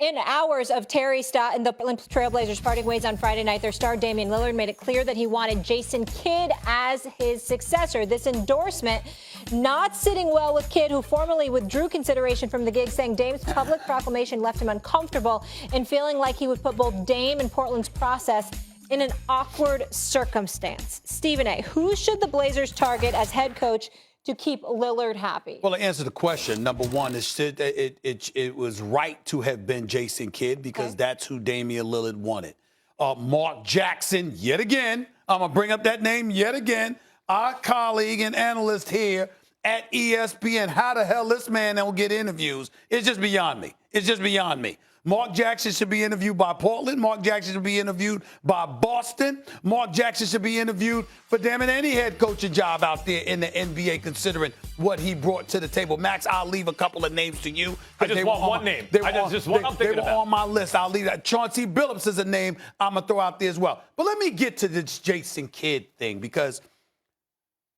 Within hours of Terry Stott and the Portland Trailblazers parting ways on Friday night, their star Damian Lillard made it clear that he wanted Jason Kidd as his successor. This endorsement not sitting well with Kidd, who formally withdrew consideration from the gig, saying Dame's public proclamation left him uncomfortable and feeling like he would put both Dame and Portland's process in an awkward circumstance. Stephen A., who should the Blazers target as head coach to keep Lillard happy? Well, to answer the question, number one, it was right to have been Jason Kidd because that's who Damian Lillard wanted. Mark Jackson, yet again, I'm going to bring up that name yet again, our colleague and analyst here at ESPN. How the hell this man don't get interviews? It's just beyond me. It's just beyond me. Mark Jackson should be interviewed by Portland. Mark Jackson should be interviewed by Boston. Mark Jackson should be interviewed for damn it any head coaching job out there in the NBA, considering what he brought to the table. Max, I'll leave a couple of names to you. I just want one name. They were on my list. I'll leave that. Chauncey Billups is a name I'm going to throw out there as well. But let me get to this Jason Kidd thing, because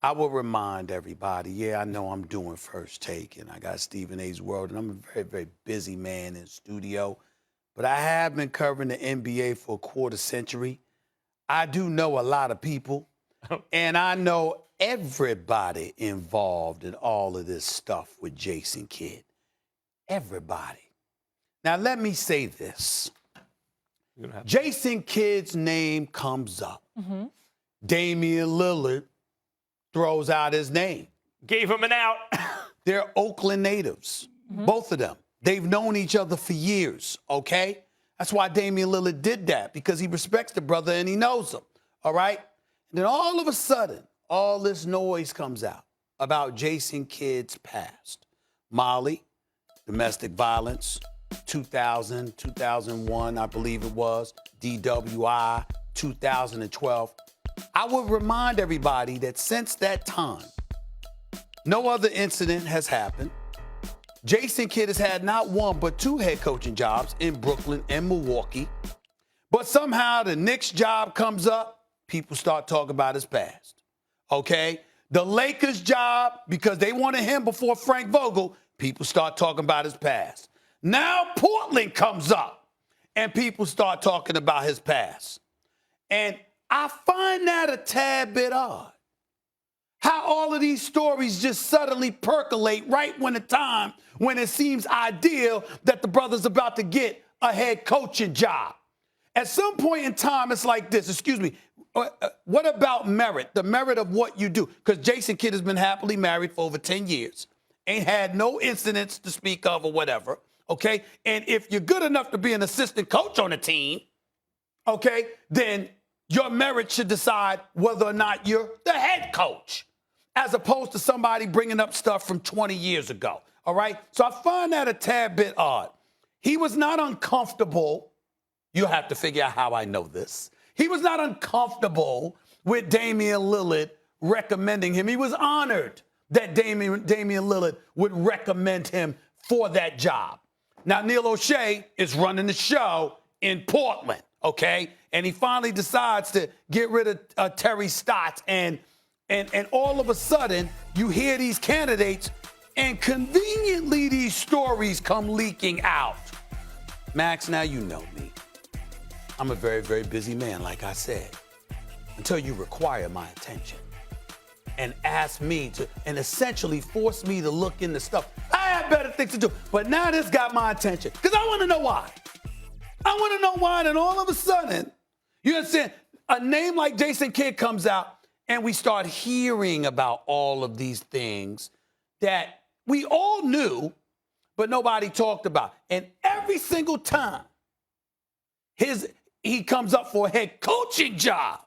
I will remind everybody, yeah, I know I'm doing First Take, and I got Stephen A's World, and I'm a very, very busy man in studio. But I have been covering the NBA for a quarter century. I do know a lot of people, and I know everybody involved in all of this stuff with Jason Kidd. Everybody. Now, let me say this. Jason Kidd's name comes up. Damian Lillard throws out his name. Gave him an out. They're Oakland natives, both of them. They've known each other for years, okay? That's why Damian Lillard did that, because he respects the brother and he knows him, all right? And then all of a sudden, all this noise comes out about Jason Kidd's past. Molly, domestic violence, 2000, 2001, I believe it was, DWI, 2012. I would remind everybody that since that time, no other incident has happened. Jason Kidd has had not one but two head coaching jobs in Brooklyn and Milwaukee. But somehow the Knicks job comes up, people start talking about his past. Okay? The Lakers job, because they wanted him before Frank Vogel, people start talking about his past. Now Portland comes up and people start talking about his past. And I find that a tad bit odd. How all of these stories just suddenly percolate right when the time when it seems ideal that the brother's about to get a head coaching job. At some point in time, it's like this. Excuse me. What about merit? The merit of what you do? Because Jason Kidd has been happily married for over 10 years. Ain't had no incidents to speak of or whatever. Okay? And if you're good enough to be an assistant coach on a team, okay, then your merit should decide whether or not you're the head coach, as opposed to somebody bringing up stuff from 20 years ago, all right? So I find that a tad bit odd. He was not uncomfortable. You have to figure out how I know this. He was not uncomfortable with Damian Lillard recommending him. He was honored that Damian Lillard would recommend him for that job. Now, Neil O'Shea is running the show in Portland, okay? And he finally decides to get rid of Terry Stott. And all of a sudden, you hear these candidates, and conveniently these stories come leaking out. Max, now you know me. I'm a very, very busy man, like I said, until you require my attention and ask me to, and essentially force me to look into stuff. I have better things to do. But now this got my attention, because I want to know why. I want to know why, and all of a sudden, you understand, a name like Jason Kidd comes out, and we start hearing about all of these things that we all knew, but nobody talked about. And every single time he comes up for a head coaching job,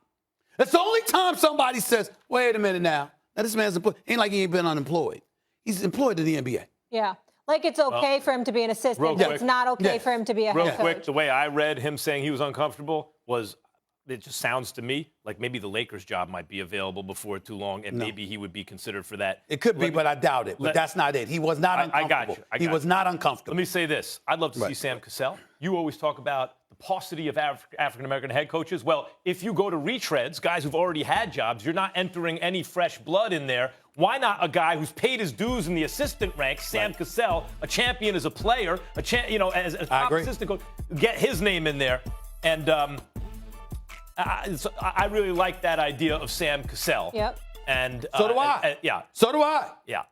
that's the only time somebody says, wait a minute now this man's employed. Ain't like he ain't been unemployed. He's employed in the NBA. Yeah. Like it's okay for him to be an assistant, but it's not okay for him to be a head coach. Real quick, the way I read him saying he was uncomfortable was, it just sounds to me like maybe the Lakers job might be available before too long, and maybe he would be considered for that. It could be, but I doubt it. But that's not it. He was not uncomfortable. I got you. He was not uncomfortable. Let me say this. I'd love to see Sam Cassell. You always talk about the paucity of African-American head coaches. Well, if you go to retreads, guys who've already had jobs, you're not entering any fresh blood in there. Why not a guy who's paid his dues in the assistant ranks, Sam Cassell, a champion as a player, as a top assistant coach, get his name in there? And I really like that idea of Sam Cassell. Yep. And so do I. Yeah. So do I. Yeah.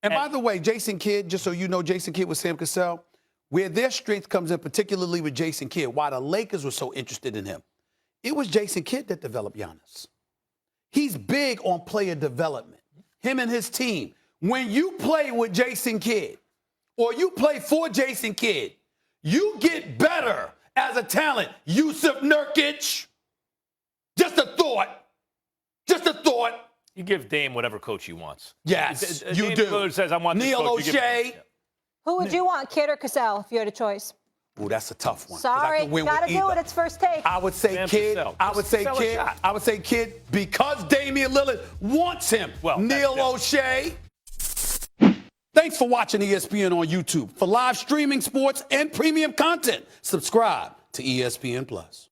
And by the way, Jason Kidd, just so you know, Jason Kidd with Sam Cassell, where their strength comes in, particularly with Jason Kidd, why the Lakers were so interested in him, it was Jason Kidd that developed Giannis. He's big on player development, him and his team. When you play with Jason Kidd or you play for Jason Kidd, you get better as a talent. Yusuf Nurkic, just a thought. Just a thought. You give Dame whatever coach he wants. Yes, you Dame do. Lillard says, I want this Neil coach. O'Shea. Who would you want, Kidd or Cassell, if you had a choice? Ooh, that's a tough one. 'Cause Sorry, I could win gotta with do either. it. It's first take. I would say Sam Kidd. Cassell. I would say Sell a Kidd. shot. I would say Kidd because Damian Lillard wants him. Well, Neil that's O'Shea. Thanks for watching ESPN on YouTube. For live streaming sports and premium content, subscribe to ESPN Plus.